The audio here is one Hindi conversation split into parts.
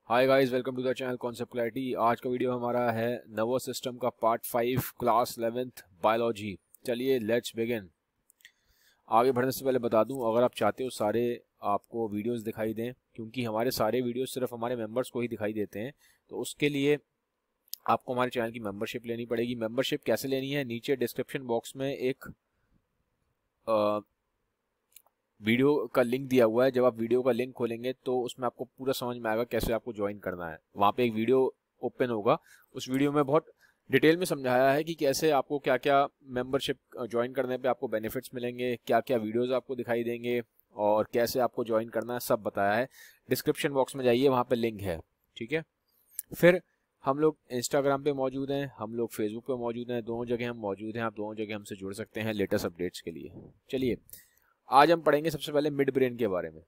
Hi guys, welcome to the channel concept clarity. आज का वीडियो हमारा है नर्वस सिस्टम का पार्ट 5 क्लास 11th बायोलॉजी। चलिए लेट्स बिगिन। आगे बढ़ने से पहले बता दूं, अगर आप चाहते हो सारे आपको वीडियोस दिखाई दें, क्योंकि हमारे सारे वीडियोस सिर्फ हमारे मेंबर्स को ही दिखाई देते हैं, तो उसके लिए आपको हमारे चैनल की मेंबरशिप लेनी पड़ेगी। मेंबरशिप कैसे लेनी है, नीचे डिस्क्रिप्शन बॉक्स में एक वीडियो का लिंक दिया हुआ है। जब आप वीडियो का लिंक खोलेंगे तो उसमें आपको पूरा समझ में आएगा कैसे आपको ज्वाइन करना है। वहाँ पे एक वीडियो ओपन होगा, उस वीडियो में बहुत डिटेल में समझाया है कि कैसे आपको क्या क्या मेंबरशिप ज्वाइन करने पे आपको बेनिफिट्स मिलेंगे, क्या क्या वीडियोस आपको दिखाई देंगे और कैसे आपको ज्वाइन करना है, सब बताया है। डिस्क्रिप्शन बॉक्स में जाइए, वहाँ पे लिंक है। ठीक है। फिर हम लोग इंस्टाग्राम पे मौजूद हैं, हम लोग फेसबुक पे मौजूद हैं, दोनों जगह हम मौजूद हैं। आप दोनों जगह हमसे जुड़ सकते हैं लेटेस्ट अपडेट्स के लिए। चलिए आज हम पढ़ेंगे सबसे पहले मिड ब्रेन के बारे में।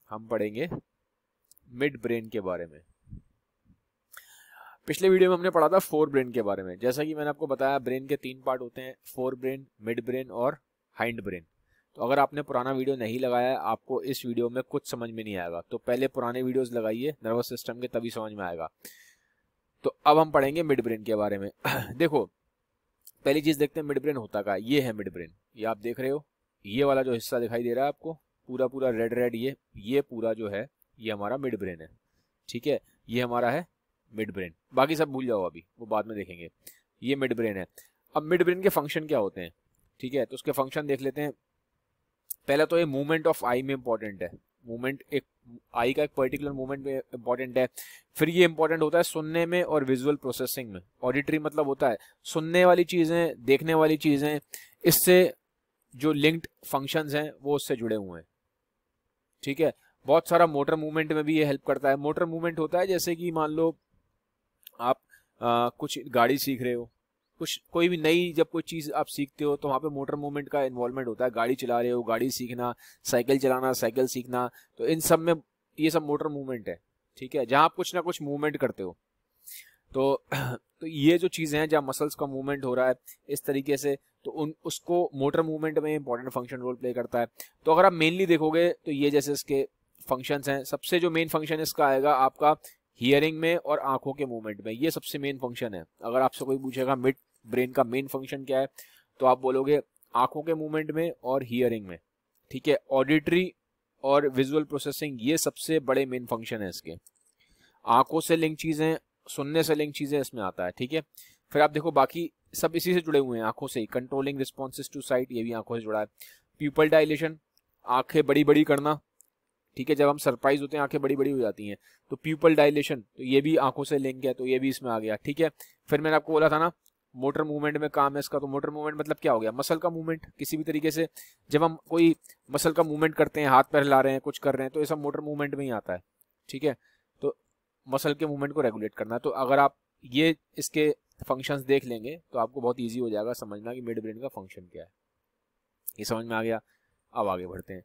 हम पढ़ेंगे मिड ब्रेन के बारे में। पिछले वीडियो में हमने पढ़ा था फोर ब्रेन के बारे में। जैसा कि मैंने आपको बताया, ब्रेन के 3 पार्ट होते हैं, फोर ब्रेन, मिड ब्रेन और हाइंड ब्रेन। तो अगर आपने पुराना वीडियो नहीं लगाया है, आपको इस वीडियो में कुछ समझ में नहीं आएगा, तो पहले पुराने वीडियोस लगाइए नर्वस सिस्टम के, तभी समझ में आएगा। तो अब हम पढ़ेंगे मिड ब्रेन के बारे में। देखो, पहली चीज देखते हैं मिड ब्रेन होता क्या। ये है मिड ब्रेन, ये आप देख रहे हो, ये वाला जो हिस्सा दिखाई दे रहा है आपको, पूरा पूरा रेड रेड, ये पूरा जो है ये हमारा मिड ब्रेन है। ठीक है, ये हमारा है मिड ब्रेन। बाकी सब भूल जाओ, अभी वो बाद में देखेंगे। ये मिड ब्रेन है। अब मिड ब्रेन के फंक्शन क्या होते हैं, ठीक है, तो उसके फंक्शन देख लेते हैं। पहले तो ये मूवमेंट ऑफ आई में इंपॉर्टेंट है। मूवमेंट, एक आई का एक पर्टिकुलर मूवमेंट में इंपॉर्टेंट है। फिर ये इंपॉर्टेंट होता है सुनने में और विजुअल प्रोसेसिंग में। ऑडिटरी मतलब होता है सुनने वाली चीजें, देखने वाली चीजें, इससे जो लिंक्ड फंक्शंस हैं वो उससे जुड़े हुए हैं। ठीक है। बहुत सारा मोटर मूवमेंट में भी ये हेल्प करता है। मोटर मूवमेंट होता है जैसे कि मान लो आप कुछ गाड़ी सीख रहे हो, कुछ कोई भी नई जब कोई चीज आप सीखते हो तो वहाँ पे मोटर मूवमेंट का इन्वॉल्वमेंट होता है। गाड़ी चला रहे हो, गाड़ी सीखना, साइकिल चलाना, साइकिल सीखना, तो इन सब में ये सब मोटर मूवमेंट है। ठीक है, जहाँ आप कुछ ना कुछ मूवमेंट करते हो। तो तो ये जो चीजें हैं जहाँ मसल्स का मूवमेंट हो रहा है इस तरीके से, तो उसको मोटर मूवमेंट में इंपॉर्टेंट फंक्शन रोल प्ले करता है। तो अगर आप मेनली देखोगे तो ये जैसे इसके फंक्शंस हैं, सबसे जो मेन फंक्शन इसका आएगा आपका हियरिंग में और आंखों के मूवमेंट में। ये सबसे मेन फंक्शन है। अगर आपसे कोई पूछेगा मिड ब्रेन का मेन फंक्शन क्या है, तो आप बोलोगे आंखों के मूवमेंट में और हियरिंग में। ठीक है, ऑडिटरी और विजुअल प्रोसेसिंग ये सबसे बड़े मेन फंक्शन है इसके। आंखों से लिंक चीजें, सुनने से लिंक चीजें इसमें आता है। ठीक है। फिर आप देखो बाकी सब इसी से जुड़े हुए हैं, आंखों से ही। कंट्रोलिंग रिस्पॉन्सेज टू साइट, ये भी आंखों से जुड़ा है। प्यूपल डायलेशन, आंखें बड़ी बड़ी करना। ठीक है, जब हम सरप्राइज होते हैं आंखें बड़ी बड़ी हो जाती हैं, तो प्यूपल डायलेशन, तो ये भी आंखों से लिंक है, तो ये भी इसमें आ गया। ठीक है। फिर मैंने आपको बोला था ना मोटर मूवमेंट में काम है इसका, तो मोटर मूवमेंट मतलब क्या हो गया, मसल का मूवमेंट किसी भी तरीके से। जब हम कोई मसल का मूवमेंट करते हैं, हाथ पैर हिला रहे हैं, कुछ कर रहे हैं, तो ये सब मोटर मूवमेंट में ही आता है। ठीक है, तो मसल के मूवमेंट को रेगुलेट करना। तो अगर आप ये इसके फंक्शंस देख लेंगे तो आपको बहुत इजी हो जाएगा समझना कि मिड ब्रेन का फंक्शन क्या है। ये समझ में आ गया। अब आगे बढ़ते हैं।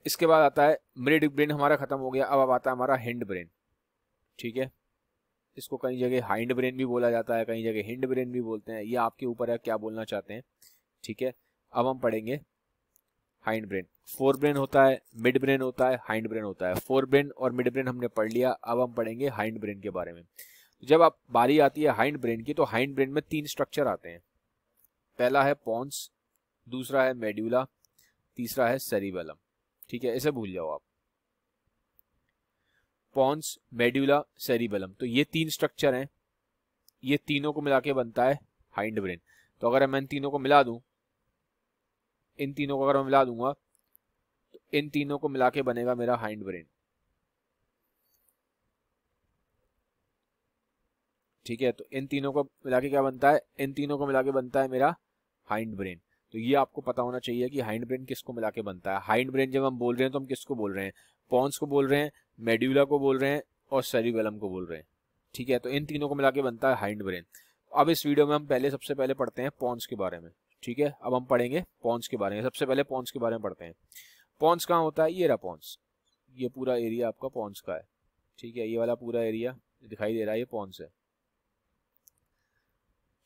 इसके बाद आता है मिड ब्रेन, हमारा खत्म हो गया। अब आता है हमारा हिंड ब्रेन। ठीक है, इसको कई जगह हाइंड ब्रेन भी बोला जाता है, कई जगह हिंड ब्रेन भी बोलते हैं। ये आपके ऊपर है क्या बोलना चाहते हैं। ठीक है, अब हम पढ़ेंगे हाइंड ब्रेन। फोर ब्रेन होता है, मिड ब्रेन होता है, हाइंड ब्रेन होता है। फोर ब्रेन और मिड ब्रेन हमने पढ़ लिया। अब हम पढ़ेंगे हाइंड ब्रेन के बारे में। जब आप बारी आती है हाइंड ब्रेन की, तो हाइंड ब्रेन में 3 स्ट्रक्चर आते हैं। पहला है पॉन्स, दूसरा है मेड्यूला, तीसरा है सेरिबेलम। ठीक है, इसे भूल जाओ आप। पॉन्स, मेड्यूला, सेरिबेलम, तो ये 3 स्ट्रक्चर हैं। ये तीनों को मिला के बनता है हाइंड ब्रेन। तो अगर मैं इन तीनों को मिला दूं, इन तीनों को अगर मैं मिला दूंगा, तो इन तीनों को मिला के बनेगा मेरा हाइंड ब्रेन। ठीक है, तो इन तीनों को मिला के क्या बनता है, इन तीनों को मिला के बनता है मेरा हाइंड ब्रेन। तो ये आपको पता होना चाहिए कि हाइंड ब्रेन किसको मिला के बनता है। हाइंड ब्रेन जब हम बोल रहे हैं तो हम किसको बोल रहे हैं, पॉन्स को बोल रहे हैं, मेड्यूला को बोल रहे हैं और सेरिबेलम को बोल रहे हैं। ठीक है, तो इन तीनों को मिला के बनता है हाइंड ब्रेन। अब इस वीडियो में हम सबसे पहले पढ़ते हैं पॉन्स के बारे में। ठीक है, अब हम पढ़ेंगे पॉन्स के बारे में। सबसे पहले पॉन्स के बारे में पढ़ते हैं। पॉन्स कहाँ होता है, ये रहा पॉन्स। ये पूरा एरिया आपका पॉन्स का है। ठीक है, ये वाला पूरा एरिया दिखाई दे रहा है, ये पॉन्स है।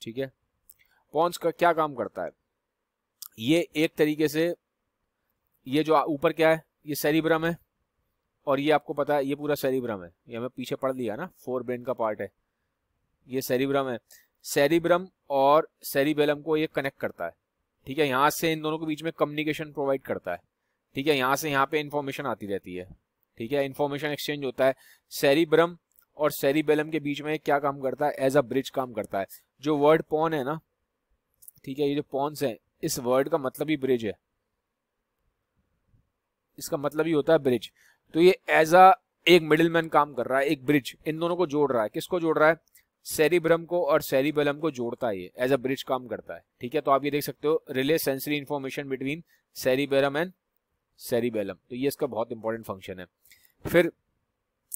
ठीक है, पॉन्स का क्या काम करता है, ये एक तरीके से, ये जो ऊपर क्या है, ये सेरिब्रम है, और ये आपको पता है ये पूरा सेरिब्रम है, ये हमें पीछे पढ़ लिया ना, फोर ब्रेन का पार्ट है, ये सेरिब्रम है। सेरिब्रम और सेरिबेलम को ये कनेक्ट करता है, ठीक है, यहाँ से इन दोनों के बीच में कम्युनिकेशन प्रोवाइड करता है, ठीक है, यहाँ से यहाँ पे इंफॉर्मेशन आती रहती है, ठीक है, इंफॉर्मेशन एक्सचेंज होता है। सेरिब्रम और सेरिबेलम के बीच में क्या काम करता है, एज अ ब्रिज काम करता है। जो वर्ड पॉन है ना, ठीक है, ये जो पॉन्स है, इस वर्ड का मतलब ही ब्रिज है, इसका मतलब ही होता है ब्रिज। तो ये एज अ एक मिडिलमैन काम कर रहा है, एक ब्रिज, इन दोनों को जोड़ रहा है। किसको जोड़ रहा है, सेरिब्रम को और सेरिबेलम को जोड़ता है, ये एज अ ब्रिज काम करता है, ठीक है। तो आप ये देख सकते हो, relay sensory information between cerebellum and cerebellum, तो ये इसका बहुत इंपॉर्टेंट फंक्शन है। फिर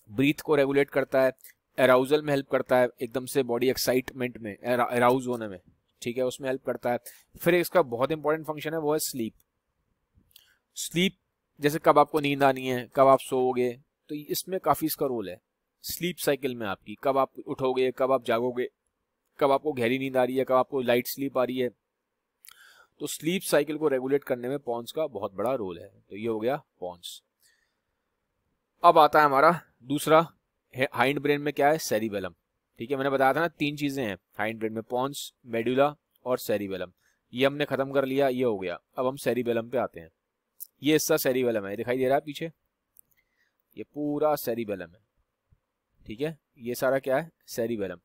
ब्रीथ को रेगुलेट करता है, अराउजल में हेल्प करता है, एकदम से बॉडी एक्साइटमेंट में, अराउज होने में, ठीक है, उसमें हेल्प करता है। फिर इसका बहुत इंपॉर्टेंट फंक्शन है, वो है स्लीप। स्लीप जैसे कब आपको नींद आनी है, कब आप सोओगे, तो इसमें काफी इसका रोल है। स्लीप साइकिल में आपकी कब आप उठोगे, कब आप जागोगे, कब आपको गहरी नींद आ रही है, कब आपको लाइट स्लीप आ रही है, तो स्लीप साइकिल को रेगुलेट करने में पॉन्स का बहुत बड़ा रोल है। तो ये हो गया पॉन्स। अब आता है हमारा दूसरा, हाइंड ब्रेन में क्या है, सेरिबेलम, ठीक है। मैंने बताया था ना 3 चीजें हैं हाइंड ब्रेन में, पॉन्स, मेडुला और सेरिबेलम। ये हमने खत्म कर लिया, ये हो गया। अब हम सेरिबेलम पे आते हैं। ये हिस्सा सेरिबेलम है, दिखाई दे रहा है पीछे, ये पूरा सेरिबेलम है, ठीक है, ये सारा क्या है, सेरिबेलम।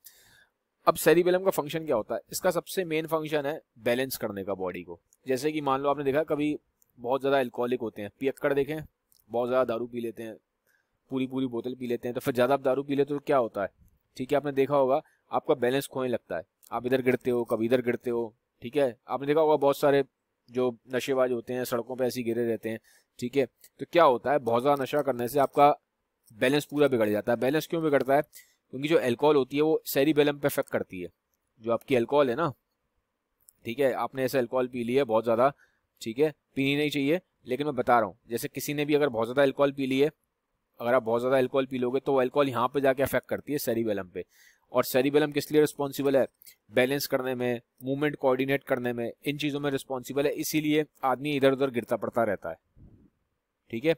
अब सेरिबेलम का फंक्शन क्या होता है, इसका सबसे मेन फंक्शन है बैलेंस करने का बॉडी को। जैसे कि मान लो आपने देखा कभी बहुत ज्यादा अल्कोहलिक होते हैं, पियक्कड़ देखें, बहुत ज्यादा दारू पी लेते हैं, पूरी पूरी बोतल पी लेते हैं, तो फिर ज्यादा आप दारू पी लेते हो तो क्या होता है, ठीक है, आपने देखा होगा आपका बैलेंस खोने लगता है, आप इधर गिरते हो, कभी इधर गिरते हो, ठीक है। आपने देखा होगा बहुत सारे जो नशेबाज होते हैं सड़कों पे ऐसे ही गिरे रहते हैं, ठीक है। तो क्या होता है, बहुत ज्यादा नशा करने से आपका बैलेंस पूरा बिगड़ जाता है। बैलेंस क्यों बिगड़ता है, क्योंकि जो अल्कोहल होती है वो सेरिबेलम पे इफेक्ट करती है। जो आपकी अल्कोहल है ना, ठीक है, आपने ऐसे अल्कोहल पी ली है बहुत ज्यादा, ठीक है, पीनी नहीं चाहिए, लेकिन मैं बता रहा हूँ, जैसे किसी ने भी अगर बहुत ज्यादा अल्कोहल पी ली है, अगर आप बहुत ज्यादा अल्कोहल पी लोगे तो अल्कोहल यहाँ पे जाके अफेक्ट करती है सेरिबेलम पे। और सेरिबेलम किस लिए रिस्पॉन्सिबल है, बैलेंस करने में, मूवमेंट कोऑर्डिनेट करने में, इन चीजों में रिस्पॉन्सिबल है। इसीलिए आदमी इधर उधर गिरता पड़ता रहता है, ठीक है।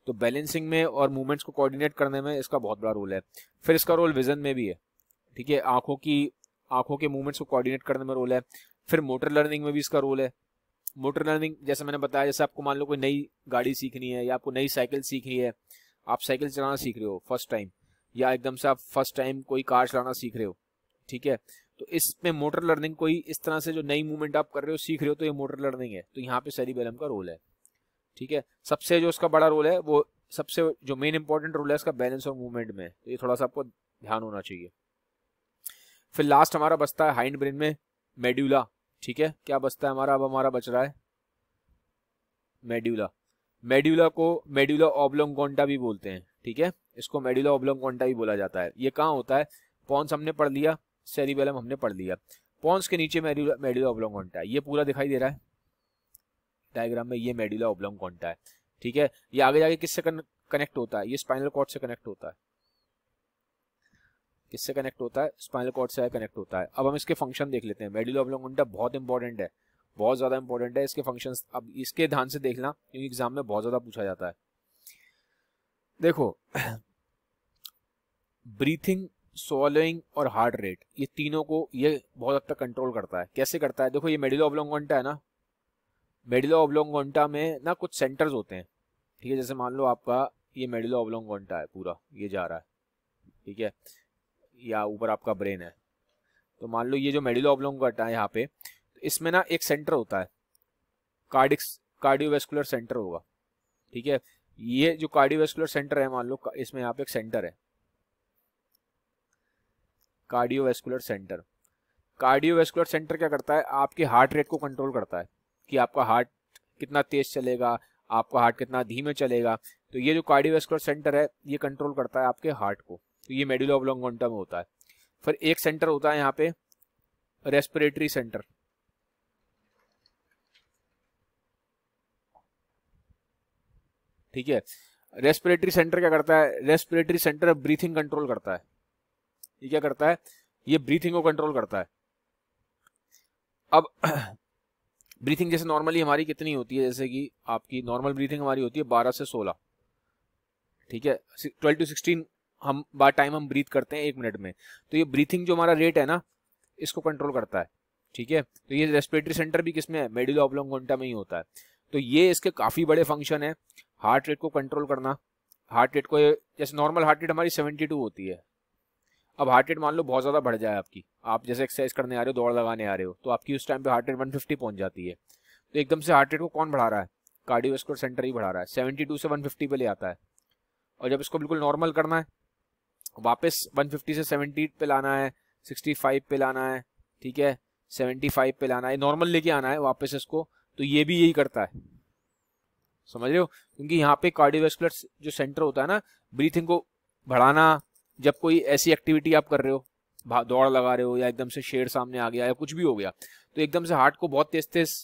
तो बैलेंसिंग में और मूवमेंट्स को कोऑर्डिनेट करने में इसका बहुत बड़ा रोल है। फिर इसका रोल विजन में भी है, ठीक है, आंखों के मूवमेंट्स को कोऑर्डिनेट करने में रोल है। फिर मोटर लर्निंग में भी इसका रोल है। मोटर लर्निंग जैसे मैंने बताया, जैसे आपको मान लो कोई नई गाड़ी सीखनी है या आपको नई साइकिल सीखनी है, आप साइकिल चलाना सीख रहे हो फर्स्ट टाइम, या एकदम से आप फर्स्ट टाइम कोई कार चलाना सीख रहे हो, ठीक है, तो इसमें मोटर लर्निंग कोई इस तरह से जो नई मूवमेंट आप कर रहे हो, सीख रहे हो, तो ये मोटर लर्निंग है। तो यहाँ पे सेरिबेलम का रोल है, ठीक है। सबसे जो इसका बड़ा रोल है, वो सबसे जो मेन इंपॉर्टेंट रोल है इसका बैलेंस और मूवमेंट में, तो ये थोड़ा सा आपको ध्यान होना चाहिए। फिर लास्ट हमारा बचता है हाइंड ब्रेन में मेड्यूला, ठीक है, क्या बचता है हमारा, अब हमारा बच रहा है मेड्यूला। मेड्यूला को मेड्यूला ऑब्लोंगोंटा भी बोलते हैं, ठीक है, इसको मेड्यूला ऑब्लोंगोंटा भी बोला जाता है। ये कहाँ होता है, पॉन्स हमने पढ़ लिया, सेरिबेलम हमने पढ़ लिया, पॉन्स के नीचे मेड्यूला ऑब्लोंगोंटा है, ये पूरा दिखाई दे रहा है डायग्राम में, ये मेड्यूला ऑब्लोंगोंटा है, ठीक है। ये आगे जाके किससे कनेक्ट होता है, ये स्पाइनल कॉर्ड से कनेक्ट होता है। किससे कनेक्ट होता है, स्पाइनल कॉर्ड से कनेक्ट होता है। अब हम इसके फंक्शन देख लेते हैं। मेड्यूला ऑब्लोंगोंटा बहुत इंपॉर्टेंट है, बहुत ज्यादा इंपॉर्टेंट है, इसके फंक्शंस अब इसके ध्यान से देखना, क्योंकि एग्जाम में बहुत ज्यादा पूछा जाता है। देखो ब्रीथिंग, स्वॉलोइंग और हार्ट रेट, ये तीनों को ये बहुत हद तक कंट्रोल करता है। कैसे करता है, देखो ये मेड्यूला ऑब्लोंगोंटा है ना, मेड्यूला ऑब्लोंगोंटा में ना कुछ सेंटर्स होते हैं, ठीक है, जैसे मान लो आपका ये मेड्यूला ऑब्लोंगोंटा है, पूरा ये जा रहा है, ठीक है, या ऊपर आपका ब्रेन है, तो मान लो ये जो मेड्यूला ऑब्लोंगोंटा है यहाँ पे, तो इसमें ना एक सेंटर होता है, कार्डियोवैस्कुलर सेंटर होगा, ठीक है। ये जो कार्डियोवैस्कुलर सेंटर है, मान लो इसमें यहाँ पे एक सेंटर है, कार्डियोवैस्कुलर सेंटर। कार्डियोवैस्कुलर सेंटर क्या करता है, आपके हार्ट रेट को कंट्रोल करता है, कि आपका हार्ट कितना तेज चलेगा, आपका हार्ट कितना धीमे चलेगा। तो ये जो कार्डियोवैस्कुलर सेंटर है, ये कंट्रोल करता है आपके हार्ट को, तो ये मेड्यूला ऑब्लोंगोंटा में होता है। फिर एक सेंटर होता है यहाँ पे रेस्पिरेटरी सेंटर, ठीक है। रेस्पिरेटरी सेंटर क्या करता है, रेस्पिरेटरी सेंटर ब्रीथिंग कंट्रोल करता है। ये क्या करता है, ये ब्रीथिंग को कंट्रोल करता है। अब ब्रीथिंग जैसे नॉर्मली हमारी कितनी होती है, जैसे कि आपकी नॉर्मल ब्रीथिंग हमारी होती है 12 से 16, ठीक है, 12 to 16 हम बार टाइम हम ब्रीथ करते हैं 1 मिनट में। तो ये ब्रीथिंग जो हमारा रेट है ना, इसको कंट्रोल करता है। ठीक है, तो ये रेस्पिरेटरी सेंटर भी किसमें है, मेडुला ऑब्लोंगोंटा में ही होता है। तो ये इसके काफ़ी बड़े फंक्शन है। हार्ट रेट को कंट्रोल करना, हार्ट रेट को, जैसे नॉर्मल हार्ट रेट हमारी 72 होती है। अब हार्ट रेट मान लो बहुत ज़्यादा बढ़ जाए आपकी, आप जैसे एक्सरसाइज करने आ रहे हो, दौड़ लगाने आ रहे हो, तो आपकी उस टाइम पे हार्ट रेट 150 पहुंच जाती है। तो एकदम से हार्ट रेट को कौन बढ़ा रहा है, कार्डियोवैस्कुलर सेंटर ही बढ़ा रहा है, 72 से 150 पे ले आता है। और जब इसको बिल्कुल नॉर्मल करना है, वापस 150 से 70 पे लाना है, 65 पे लाना है, ठीक है, 75 पे लाना है, नॉर्मल लेके आना है वापस इसको, तो ये भी यही करता है। समझ रहे हो, क्योंकि यहाँ पे कार्डियोवैस्कुलर जो सेंटर होता है ना, ब्रीथिंग को बढ़ाना, जब कोई ऐसी एक्टिविटी आप कर रहे हो, दौड़ लगा रहे हो, या एकदम से शेर सामने आ गया या कुछ भी हो गया, तो एकदम से हार्ट को बहुत तेज तेज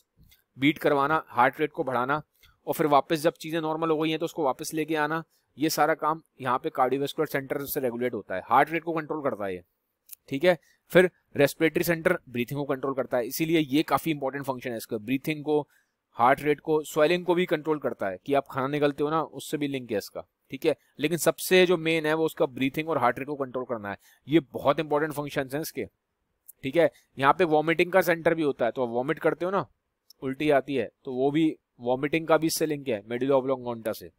बीट करवाना, हार्ट रेट को बढ़ाना, और फिर वापस जब चीज़ें नॉर्मल हो गई हैं तो उसको वापस लेके आना, ये सारा काम यहाँ पे कार्डियोवैस्कुलर सेंटर से रेगुलेट होता है। हार्ट रेट को कंट्रोल करता है ये। ठीक है, फिर रेस्पिरेटरी सेंटर ब्रीथिंग को कंट्रोल करता है, इसीलिए ये काफ़ी इंपॉर्टेंट फंक्शन है इसका। ब्रीथिंग को, हार्ट रेट को, स्वेलिंग को भी कंट्रोल करता है, कि आप खाना निगलते हो ना, उससे भी लिंक है इसका। ठीक है, लेकिन सबसे जो मेन है वो उसका ब्रीथिंग और हार्ट रेट को कंट्रोल करना है। ये बहुत इंपॉर्टेंट फंक्शंस हैं इसके। ठीक है, यहाँ पे वॉमिटिंग का सेंटर भी होता है, तो वॉमिट करते हो ना, उल्टी आती है, तो वो भी वॉमिटिंग का भी इससे लिंक है, मेडुला ऑब्लोंगोंटा से।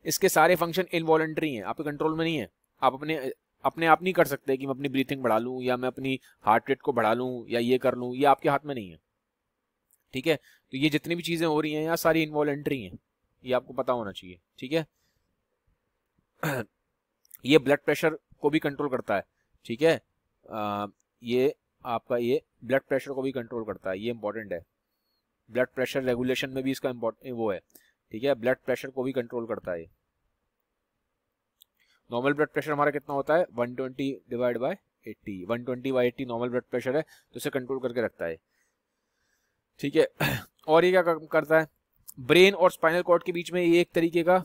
इसके सारे फंक्शन इनवॉलंटरी हैं, आपके कंट्रोल में नहीं है। आप अपने आप नहीं कर सकते कि मैं अपनी ब्रीथिंग बढ़ा लूँ, या मैं अपनी हार्ट रेट को बढ़ा लूँ, या ये कर लूँ, ये आपके हाथ में नहीं है। ठीक है, तो ये जितनी भी चीज़ें हो रही हैं यहाँ सारी इनवॉलंटरी हैं, ये आपको पता होना चाहिए। ठीक है, ये ब्लड प्रेशर को भी कंट्रोल करता है। ठीक है, ये आपका ये ब्लड प्रेशर को भी कंट्रोल करता है, ये इंपॉर्टेंट है। ब्लड प्रेशर रेगुलेशन में भी इसका इम्पोर्टेंट वो है। ठीक है, ब्लड प्रेशर को भी कंट्रोल करता है। नॉर्मल ब्लड प्रेशर हमारा कितना होता है, 120 divide by 80, 120 by 80 normal blood pressure है, तो इसे कंट्रोल करके रखता है। ठीक है, और ये क्या करता है, ब्रेन और स्पाइनल कॉर्ड के बीच में ये एक तरीके का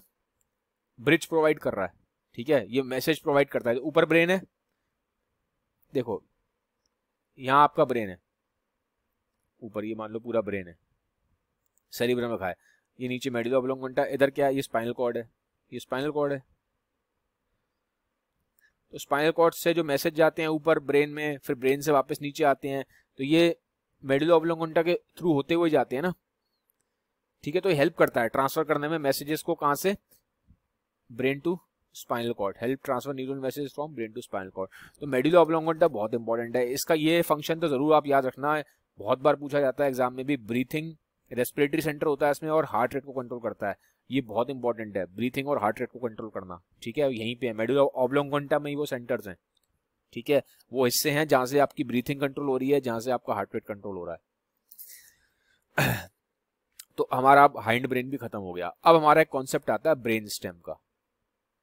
ब्रिज प्रोवाइड कर रहा है। ठीक है, ये मैसेज प्रोवाइड करता है। ऊपर ब्रेन है, देखो यहाँ आपका ब्रेन है, ऊपर ये मान लो पूरा ब्रेन है, सेरिब्रम रखा है, ये नीचे मेडुला ऑब्लोंगोंटा, इधर क्या है, ये स्पाइनल कॉर्ड है, ये स्पाइनल कॉर्ड है। तो स्पाइनल कॉर्ड से जो मैसेज जाते हैं ऊपर ब्रेन में, फिर ब्रेन से वापस नीचे आते हैं, तो ये मेडुला ऑब्लोंगोंटा के थ्रू होते हुए जाते हैं ना। ठीक है, तो ये हेल्प करता है ट्रांसफर करने में मैसेजेस को, कहाँ से, brain to spinal cord, help transfer neural message from brain to spinal cord. तो मेडुला ऑब्लोंगोंटा बहुत इंपॉर्टेंट है, इसका ये फंक्शन तो जरूर आप याद रखना है, बहुत बार पूछा जाता है एग्जाम में भी। ब्रीथिंग, रेस्पिरेटरी सेंटर होता है इसमें, और हार्ट रेट को कंट्रोल करता है, ये बहुत इंपॉर्टेंट है, ब्रीथिंग और हार्ट रेट को कंट्रोल करना। ठीक है, यहीं पे है मेडुला ऑब्लोंगोंटा में ही वो सेंटर्स हैं। ठीक है, वो हिस्से हैं जहां से आपकी ब्रीथिंग कंट्रोल हो रही है, जहां से आपका हार्ट रेट कंट्रोल हो रहा है। तो हमारा अब हाइंड ब्रेन भी खत्म हो गया। अब हमारा एक कॉन्सेप्ट आता है ब्रेन स्टेम का।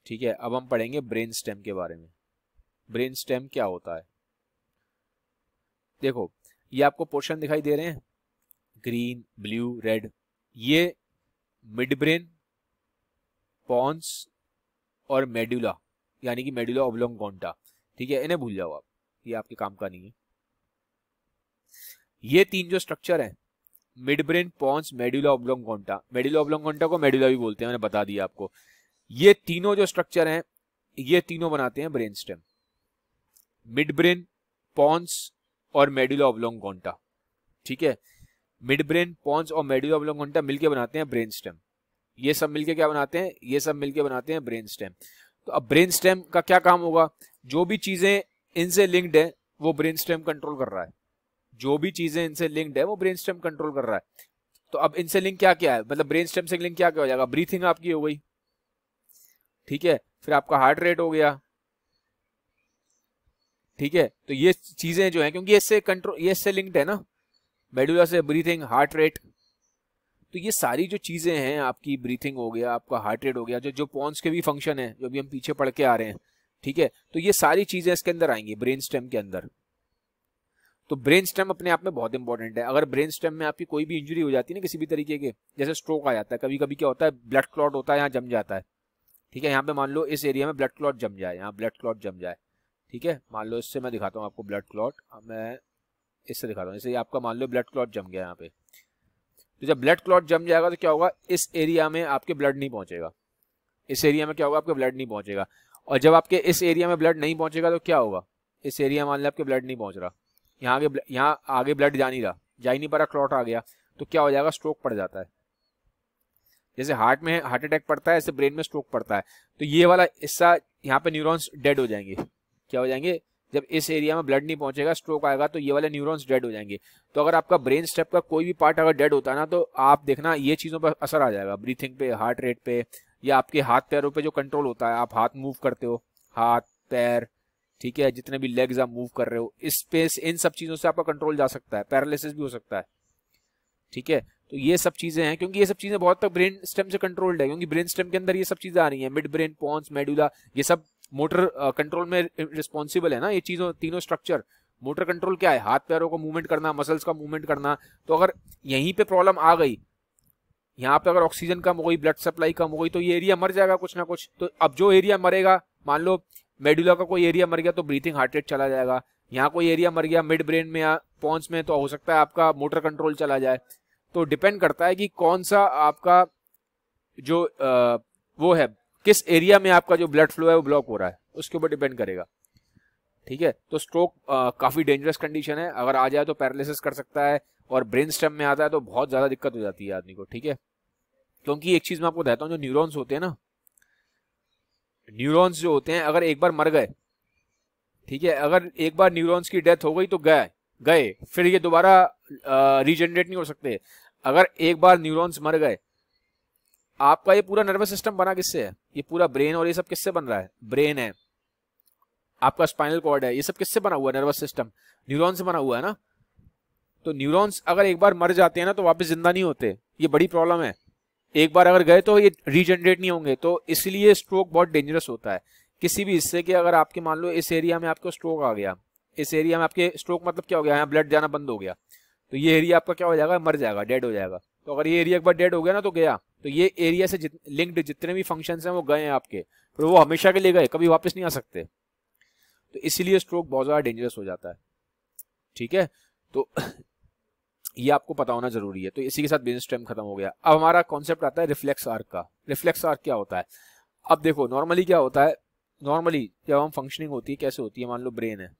ठीक है, अब हम पढ़ेंगे ब्रेन स्टेम के बारे में। ब्रेन स्टेम क्या होता है, देखो ये आपको पोर्शन दिखाई दे रहे हैं, ग्रीन, ब्लू, रेड, ये मिड ब्रेन, पॉन्स और मेडुला, यानी कि मेडुला ऑब्लोंगोंटा। ठीक है, इन्हें भूल जाओ आप, ये आपके काम का नहीं है। ये तीन जो स्ट्रक्चर है, mid brain, pons, medulla oblongata, medulla oblongata को मेडुला भी बोलते हैं, मैंने बता दिया आपको। ये तीनों जो स्ट्रक्चर हैं, ये तीनों बनाते हैं brain stem. Mid brain, pons और मेडुला ऑब्लोंगोंटा। ठीक है, मिड ब्रेन, पॉन्स और मेडुला ऑब्लोंगोंटा मिलके बनाते हैं ब्रेन स्टेम। ये सब मिलके क्या बनाते हैं, ये सब मिलके बनाते हैं ब्रेन स्टेम। तो अब ब्रेन स्टेम का क्या काम होगा, जो भी चीजें इनसे लिंक्ड है वो ब्रेन स्टेम कंट्रोल कर रहा है, जो भी चीजें इनसे लिंक्ड है वो ब्रेन स्टेम कंट्रोल कर रहा है। तो अब इनसे लिंक क्या क्या है, मतलब ब्रेन स्टेम से लिंक क्या क्या हो जाएगा, ब्रीथिंग आपकी हो गई। ठीक है, फिर आपका हार्ट रेट हो गया। ठीक है, तो ये चीजें जो है, क्योंकि इससे कंट्रोल, ये इससे लिंक्ड है ना, मेडुला से ब्रीथिंग, हार्ट रेट, तो ये सारी जो चीजें हैं, आपकी ब्रीथिंग हो गया, आपका हार्ट रेट हो गया, जो पॉन्स के भी फंक्शन है, जो भी हम पीछे पढ़ के आ रहे हैं। ठीक है, तो ये सारी चीजें इसके अंदर आएंगी ब्रेन स्टेम के अंदर। तो ब्रेन स्टेम अपने आप में बहुत इंपॉर्टेंट है। अगर ब्रेन स्टेम में आपकी कोई भी इंजरी हो जाती है ना, किसी भी तरीके के, जैसे स्ट्रोक आ जाता है, कभी कभी क्या होता है, ब्लड क्लॉट होता है, यहाँ जम जाता है। ठीक है, यहाँ पे मान लो इस एरिया में ब्लड क्लॉट जम जाए, यहाँ ब्लड क्लॉट जम जाए। ठीक है, मान लो इससे मैं दिखाता हूँ आपको ब्लड क्लॉट, मैं इससे दिखाता हूँ, जैसे आपका मान लो ब्लड क्लॉट जम गया यहाँ पे। तो जब ब्लड क्लॉट जम जाएगा तो क्या होगा, इस एरिया में आपके ब्लड नहीं पहुंचेगा। इस एरिया में क्या होगा, आपके ब्लड नहीं पहुंचेगा। और जब आपके इस एरिया में ब्लड नहीं पहुंचेगा तो क्या होगा, इस एरिया मान लिया आपके ब्लड नहीं पहुंच रहा, यहाँ आगे ब्लड जा ही नहीं पा रहा, क्लॉट आ गया, तो क्या हो जाएगा, स्ट्रोक पड़ जाता है। जैसे हार्ट में हार्ट अटैक पड़ता है, ऐसे ब्रेन में स्ट्रोक पड़ता है। तो ये वाला हिस्सा यहाँ पे न्यूरॉन्स डेड हो जाएंगे। क्या हो जाएंगे, जब इस एरिया में ब्लड नहीं पहुंचेगा, स्ट्रोक आएगा, तो ये वाले न्यूरॉन्स डेड हो जाएंगे। तो अगर आपका ब्रेन स्टेप का कोई भी पार्ट अगर डेड होता है ना, तो आप देखना ये चीज़ों पर असर आ जाएगा, ब्रीथिंग पे, हार्ट रेट पे, या आपके हाथ पैरों पे जो कंट्रोल होता है, आप हाथ मूव करते हो, हाथ पैर, ठीक है, जितने भी लेग्स आप मूव कर रहे हो, इस पे इन सब चीज़ों से आपका कंट्रोल जा सकता है, पैरालिसिस भी हो सकता है। ठीक है, तो ये सब चीज़ें हैं, क्योंकि ये सब चीज़ें बहुत तक ब्रेन स्टेम से कंट्रोल्ड है, क्योंकि ब्रेन स्टेम के अंदर ये सब चीज़ें आ रही हैं, मिड ब्रेन, पोन्स, मेडुला, ये सब मोटर कंट्रोल में रिस्पॉन्सिबल है ना, ये चीज़ों तीनों स्ट्रक्चर। मोटर कंट्रोल क्या है, हाथ पैरों को मूवमेंट करना, मसल्स का मूवमेंट करना। तो अगर यहीं पे प्रॉब्लम आ गई, यहाँ पे अगर ऑक्सीजन कम हो गई, ब्लड सप्लाई कम हो गई, तो ये एरिया मर जाएगा कुछ ना कुछ। तो अब जो एरिया मरेगा, मान लो मेडुला का कोई एरिया मर गया तो ब्रीथिंग, हार्ट रेट चला जाएगा। यहाँ कोई एरिया मर गया मिड ब्रेन में या पोन्स में, तो हो सकता है आपका मोटर कंट्रोल चला जाए। तो डिपेंड करता है कि कौन सा आपका जो वो है, किस एरिया में आपका जो ब्लड फ्लो है वो ब्लॉक हो रहा है, उसके ऊपर डिपेंड करेगा। ठीक है, तो स्ट्रोक काफ़ी डेंजरस कंडीशन है, अगर आ जाए तो पैरालिसिस कर सकता है, और ब्रेन स्टेम में आता है तो बहुत ज़्यादा दिक्कत हो जाती है आदमी को। ठीक है, क्योंकि एक चीज़ मैं आपको बताता हूँ, जो न्यूरॉन्स होते हैं ना, न्यूरॉन्स जो होते हैं, अगर एक बार मर गए, ठीक है, अगर एक बार न्यूरॉन्स की डेथ हो गई तो गए, फिर ये दोबारा रीजनरेट नहीं हो सकते। अगर एक बार न्यूरॉन्स मर गए, आपका ये पूरा नर्वस सिस्टम बना किससे है, ये पूरा ब्रेन और ये सब किससे बन रहा है, ब्रेन है, आपका स्पाइनल कॉर्ड है, ये सब किससे बना हुआ है, नर्वस सिस्टम न्यूरॉन से बना हुआ है ना। तो न्यूरॉन्स अगर एक बार मर जाते हैं ना, तो वापस जिंदा नहीं होते, ये बड़ी प्रॉब्लम है। एक बार अगर गए तो ये रीजनरेट नहीं होंगे, तो इसलिए स्ट्रोक बहुत डेंजरस होता है किसी भी हिस्से के। अगर आपके मान लो इस एरिया में आपको स्ट्रोक आ गया, इस एरिया में आपके स्ट्रोक मतलब क्या हो गया, यहाँ ब्लड जाना बंद हो गया, तो ये एरिया आपका क्या हो जाएगा, मर जाएगा, डेड हो जाएगा। तो अगर ये एरिया एक बार डेड हो गया ना, तो गया, तो ये एरिया से लिंक्ड जितने भी फंक्शंस हैं वो गए हैं आपके, तो वो हमेशा के लिए गए, कभी वापस नहीं आ सकते। तो इसीलिए स्ट्रोक बहुत ज़्यादा डेंजरस हो जाता है। ठीक है, तो ये आपको पता होना जरूरी है। तो इसी के साथ ब्रेन स्टेम खत्म हो गया। अब हमारा कॉन्सेप्ट आता है रिफ्लेक्स आर्क का। रिफ्लेक्स आर्क क्या होता है, अब देखो नॉर्मली क्या होता है, नॉर्मली जब हम फंक्शनिंग होती है कैसे होती है, मान लो ब्रेन है,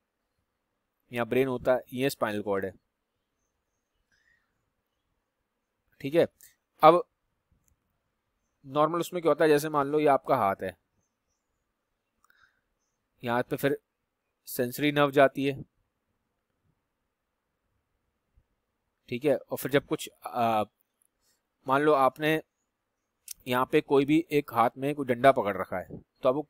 यहाँ ब्रेन होता है, ये स्पाइनल कॉर्ड है। ठीक है, अब नॉर्मल उसमें क्या होता है, जैसे मान लो ये आपका हाथ है, यहाँ पे फिर सेंसरी नर्व जाती है, ठीक है, और फिर जब कुछ मान लो आपने यहाँ पे कोई भी एक हाथ में कोई डंडा पकड़ रखा है, तो अब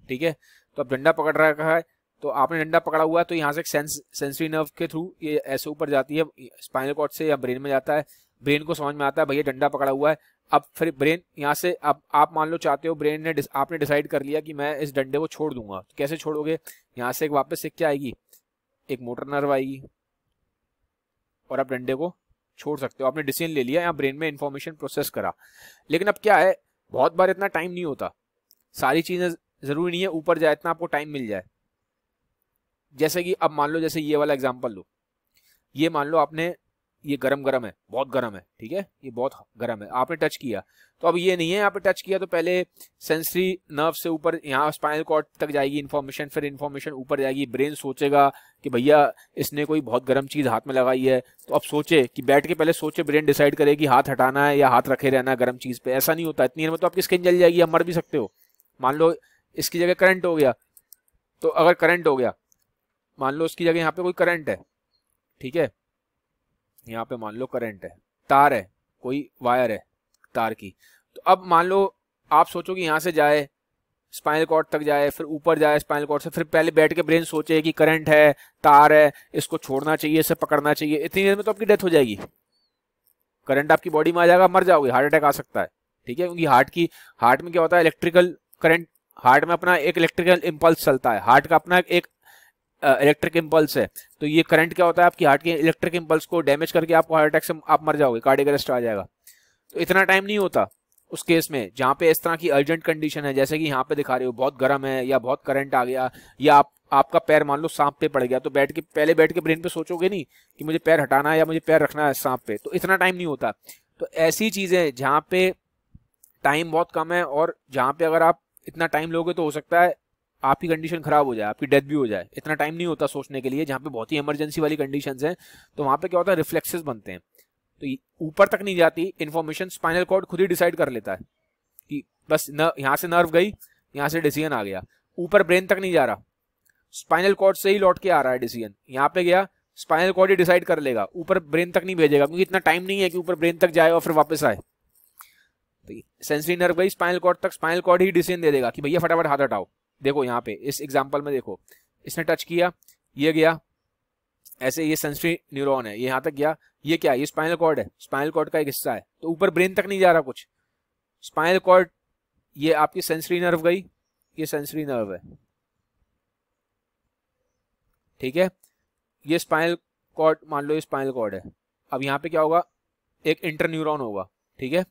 ठीक है, तो अब डंडा पकड़ रखा है, तो आपने डंडा पकड़ा हुआ है, तो यहाँ से सेंसरी नर्व के थ्रू ये ऐसे ऊपर जाती है, स्पाइनल कॉर्ड से या ब्रेन में जाता है, ब्रेन को समझ में आता है भैया डंडा पकड़ा हुआ है। अब फिर ब्रेन यहाँ से, अब आप मान लो चाहते हो, ब्रेन ने आपने डिसाइड कर लिया कि मैं इस डंडे को छोड़ दूंगा, तो कैसे छोड़ोगे, यहाँ से एक वापस से क्या आएगी, एक मोटर नर्व आएगी, और आप डंडे को छोड़ सकते हो। आपने डिसीजन ले लिया, यहाँ ब्रेन में इंफॉर्मेशन प्रोसेस करा। लेकिन अब क्या है, बहुत बार इतना टाइम नहीं होता, सारी चीजें जरूरी नहीं है ऊपर जाए, इतना आपको टाइम मिल जाए। जैसे कि अब मान लो, जैसे ये वाला एग्जांपल लो, ये मान लो आपने, ये गरम है, बहुत गर्म है, ठीक है, ये बहुत गर्म है, आपने टच किया, तो अब ये नहीं है, यहाँ पे टच किया तो पहले सेंसरी नर्व से ऊपर यहाँ स्पाइनल कॉर्ड तक जाएगी इन्फॉर्मेशन, फिर इन्फॉर्मेशन ऊपर जाएगी, ब्रेन सोचेगा कि भैया इसने कोई बहुत गर्म चीज हाथ में लगाई है, तो अब सोचे कि बैठ के पहले सोचे, ब्रेन डिसाइड करे कि हाथ हटाना है या हाथ रखे रहना है गर्म चीज पे। ऐसा नहीं होता, इतनी देर में तो आपकी स्किन जल जाएगी, आप मर भी सकते हो। मान लो इसकी जगह करंट हो गया, तो अगर करंट हो गया, मान लो उसकी जगह यहाँ पे कोई करंट है, ठीक है, यहाँ पे मान लो करंट है, तार है, कोई वायर है तार की, तो अब मान लो आप सोचो कि यहाँ से जाए स्पाइनल कॉर्ड तक जाए, फिर ऊपर जाए स्पाइनल कॉर्ड से, फिर पहले बैठ के ब्रेन सोचे कि करंट है, तार है, इसको छोड़ना चाहिए, इसे पकड़ना चाहिए, इतनी देर में तो आपकी डेथ हो जाएगी, करंट आपकी बॉडी में आ जाएगा, मर जाओगे, हार्ट अटैक आ सकता है। ठीक है, क्योंकि हार्ट में क्या होता है, इलेक्ट्रिकल करंट, हार्ट में अपना एक इलेक्ट्रिकल इम्पल्स चलता है, हार्ट का अपना एक इलेक्ट्रिक इम्पल्स है, तो ये करंट क्या होता है, आपकी हार्ट के इलेक्ट्रिक इम्पल्स को डैमेज करके आपको हार्ट अटैक से आप मर जाओगे, कार्डियक अरेस्ट आ जाएगा। तो इतना टाइम नहीं होता उस केस में जहां पे इस तरह की अर्जेंट कंडीशन है, जैसे कि यहाँ पे दिखा रहे हो, बहुत गर्म है या बहुत करंट आ गया, या आपका पैर मान लो सांप पे पड़ गया, तो पहले बैठ के ब्रेन पे सोचोगे नहीं कि मुझे पैर हटाना है या मुझे पैर रखना है सांप पे, तो इतना टाइम नहीं होता। तो ऐसी चीजें जहाँ पे टाइम बहुत कम है, और जहाँ पे अगर आप इतना टाइम लोगे तो हो सकता है आपकी कंडीशन खराब हो जाए, आपकी डेथ भी हो जाए। इतना टाइम नहीं होता सोचने के लिए। जहाँ पे बहुत ही इमरजेंसी वाली कंडीशंस हैं तो वहाँ पे क्या होता है, रिफ्लेक्सेस बनते हैं, तो ऊपर तक नहीं जाती इन्फॉर्मेशन, स्पाइनल कॉर्ड खुद ही डिसाइड कर लेता है कि बस यहाँ से नर्व गई, यहाँ से डिसीजन आ गया, ऊपर ब्रेन तक नहीं जा रहा, स्पाइनल कॉर्ड से ही लौट के आ रहा है डिसीजन, यहाँ पे गया स्पाइनल कॉर्ड ही डिसाइड कर लेगा, ऊपर ब्रेन तक नहीं भेजेगा, क्योंकि इतना टाइम नहीं है कि ऊपर ब्रेन तक जाए और फिर वापस आए। तो सेंसरी नर्व गई स्पाइनल कॉर्ड तक, स्पाइनल कॉर्ड ही डिसीजन दे देगा कि भैया फटाफट हाथ हटाओ। देखो यहाँ पे इस एग्जांपल में देखो, इसने टच किया, ये गया ऐसे, ये सेंसरी न्यूरॉन है, ये यहाँ तक गया, ये क्या है, ये स्पाइनल कॉर्ड है, स्पाइनल कॉर्ड का एक हिस्सा है, तो ऊपर ब्रेन तक नहीं जा रहा कुछ, स्पाइनल कॉर्ड, ये आपकी सेंसरी नर्व गई, ये सेंसरी नर्व है, ठीक है, ये स्पाइनल कॉर्ड, मान लो ये स्पाइनल कॉर्ड है। अब यहाँ पे क्या होगा, एक इंटरन्यूरॉन होगा, ठीक है,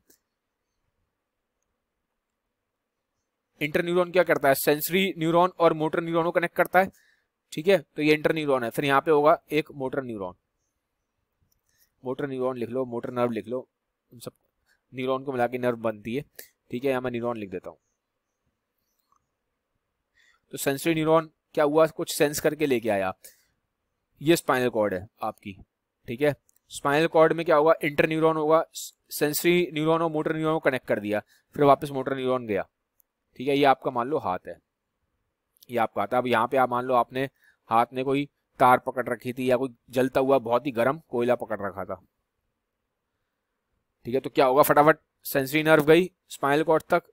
इंटरन्यूरॉन क्या करता है, सेंसरी न्यूरॉन और मोटर न्यूरॉन को कनेक्ट करता है, ठीक है, तो ये इंटरन्यूरॉन है। फिर यहाँ पे होगा एक मोटर न्यूरॉन, मोटर न्यूरॉन लिख लो, मोटर नर्व लिख लो, उन सब न्यूरॉन को मिला के नर्व बनती है, ठीक है, यहाँ मैं न्यूरॉन लिख देता हूँ। तो सेंसरी न्यूरॉन क्या हुआ, कुछ सेंस करके लेके आया, ये स्पाइनल कॉर्ड है आपकी, ठीक है, स्पाइनल कॉर्ड में क्या होगा, इंटरन्यूरॉन होगा, सेंसरी न्यूरॉन और मोटर न्यूरॉन को कनेक्ट कर दिया, फिर वापस मोटर न्यूरॉन गया, ठीक है, ये आपका मान लो हाथ है, ये आपका हाथ है। अब यहाँ पे आप मान लो आपने हाथ में कोई तार पकड़ रखी थी या कोई जलता हुआ बहुत ही गर्म कोयला पकड़ रखा था, ठीक है, तो क्या होगा, फटाफट सेंसरी नर्व गई स्पाइनल कॉर्ड तक,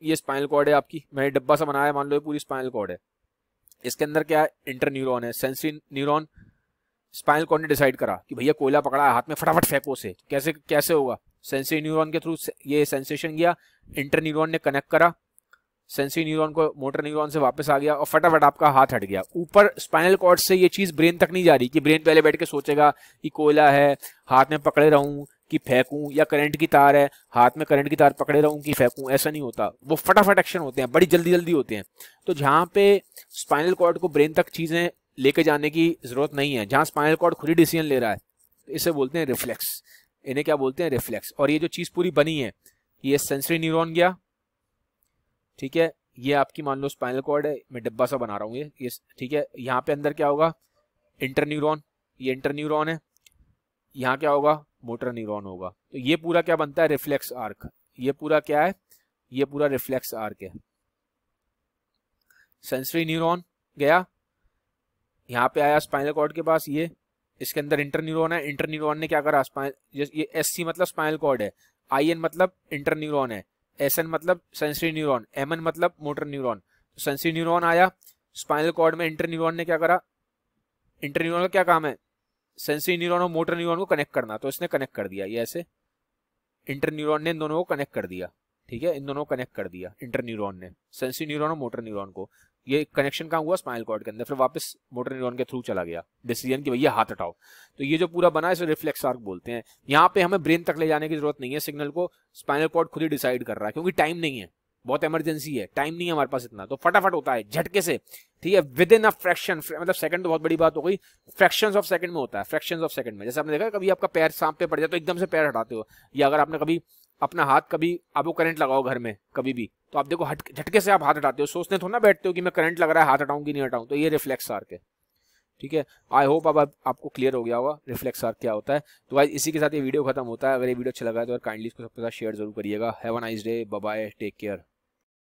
ये स्पाइनल कॉर्ड है आपकी, मैंने डब्बा सा बनाया, मान लो ये पूरी स्पाइनल कॉर्ड है, इसके अंदर क्या है, इंटरन्यूरॉन है, सेंसरी न्यूरॉन, स्पाइनल कॉर्ड ने डिसाइड करा कि भैया कोयला पकड़ा है हाथ में, फटाफट फेंको से, कैसे कैसे होगा, सेंसरी न्यूरॉन के थ्रू ये सेंसेशन गया, इंटरन्यूरॉन ने कनेक्ट करा, सेंसरी न्यूरॉन को मोटर न्यूरॉन से वापस आ गया और फटाफट आपका हाथ हट गया। ऊपर स्पाइनल कॉर्ड से ये चीज ब्रेन तक नहीं जा रही कि ब्रेन पहले बैठ के सोचेगा कि कोयला है हाथ में पकड़े रहूं कि फेंकूं, या करंट की तार है हाथ में करंट की तार पकड़े रहूं कि फेंकूं, ऐसा नहीं होता, वो फटाफट एक्शन होते हैं, बड़ी जल्दी जल्दी होते हैं। तो जहां पे स्पाइनल कॉर्ड को ब्रेन तक चीजें लेके जाने की जरूरत नहीं है, जहां स्पाइनल कॉर्ड खुद ही डिसीजन ले रहा है, तो इसे बोलते हैं रिफ्लेक्स, इन्हें क्या बोलते हैं, रिफ्लेक्स। और ये जो चीज पूरी बनी है, ये सेंसरी न्यूरॉन गया, ठीक है, ये आपकी मान लो स्पाइनल कॉर्ड है, मैं डब्बा सा बना रहा हूँ ये, ठीक है, यहाँ पे अंदर क्या होगा, इंटरन्यूरॉन, ये इंटरन्यूरॉन है, यहाँ क्या होगा, मोटर न्यूरॉन होगा, तो ये पूरा क्या बनता है, रिफ्लेक्स आर्क, ये पूरा क्या है, ये पूरा रिफ्लेक्स आर्क है। सेंसरी न्यूरॉन गया, यहाँ पे आया स्पाइनल कॉर्ड के पास, ये इसके अंदर इंटरन्यूरॉन है, इंटरन्यूरॉन ने क्या करा, ये SC मतलब स्पाइनल कॉर्ड है, IN मतलब इंटरन्यूरॉन है, SN मतलब सेंसरी न्यूरॉन, MN मतलब मोटर न्यूरॉन। तो सेंसरी न्यूरॉन आया स्पाइनल कॉर्ड में, इंटरन्यूरॉन ने क्या करा, इंटरन्यूरॉन का क्या काम है, सेंसरी न्यूरॉन और मोटर न्यूरॉन को कनेक्ट करना, तो इसने कनेक्ट कर दिया, ये ऐसे इंटरन्यूरॉन ने इन दोनों को कनेक्ट कर दिया, ठीक है, इन दोनों को कनेक्ट कर दिया इंटरन्यूरॉन ने, सेंसरी न्यूरॉन और मोटर न्यूरॉन को, ये कनेक्शन कहाँ हुआ, स्पाइनल कॉर्ड के अंदर, फिर वापस मोटर न्यूरॉन के थ्रू चला गया डिसीजन कि भैया हाथ हटाओ। तो ये जो पूरा बना है इसे रिफ्लेक्स आर्क बोलते हैं। यहाँ पे हमें ब्रेन तक ले जाने की जरूरत नहीं है, सिग्नल को स्पाइनल कॉर्ड खुद ही डिसाइड कर रहा है, क्योंकि टाइम नहीं है, बहुत इमरजेंसी है, टाइम नहीं है हमारे पास इतना, तो फटाफट होता है झटके से, ठीक है, विद इन अ फ्रैक्शन, मतलब सेकंड तो बहुत बड़ी बात हो गई, फ्रैक्शंस ऑफ सेकंड में होता है, फ्रैक्शंस ऑफ सेकंड में। जैसे आपने देखा कभी आपका पैर सांप पे पड़ जाए तो एकदम से पैर हटाते हो, या अगर आपने कभी अपना हाथ, कभी आपको करंट लगाओ घर में कभी भी, तो आप देखो झटके से आप हाथ हटाते हो, सोचने थोड़ा ना बैठते हो कि मैं करंट लग रहा है हाथ हटाऊं कि नहीं हटाऊं, तो ये रिफ्लेक्स आर्क है, ठीक है। आई होप अब आपको क्लियर हो गया होगा रिफ्लेक्स आर्क क्या होता है। तो गाइस इसी के साथ ये वीडियो खत्म होता है। अगर ये वीडियो अच्छा लगा है तो काइंडली इसको सबके साथ शेयर जरूर करिएगा। Have a nice day, bye bye, take care.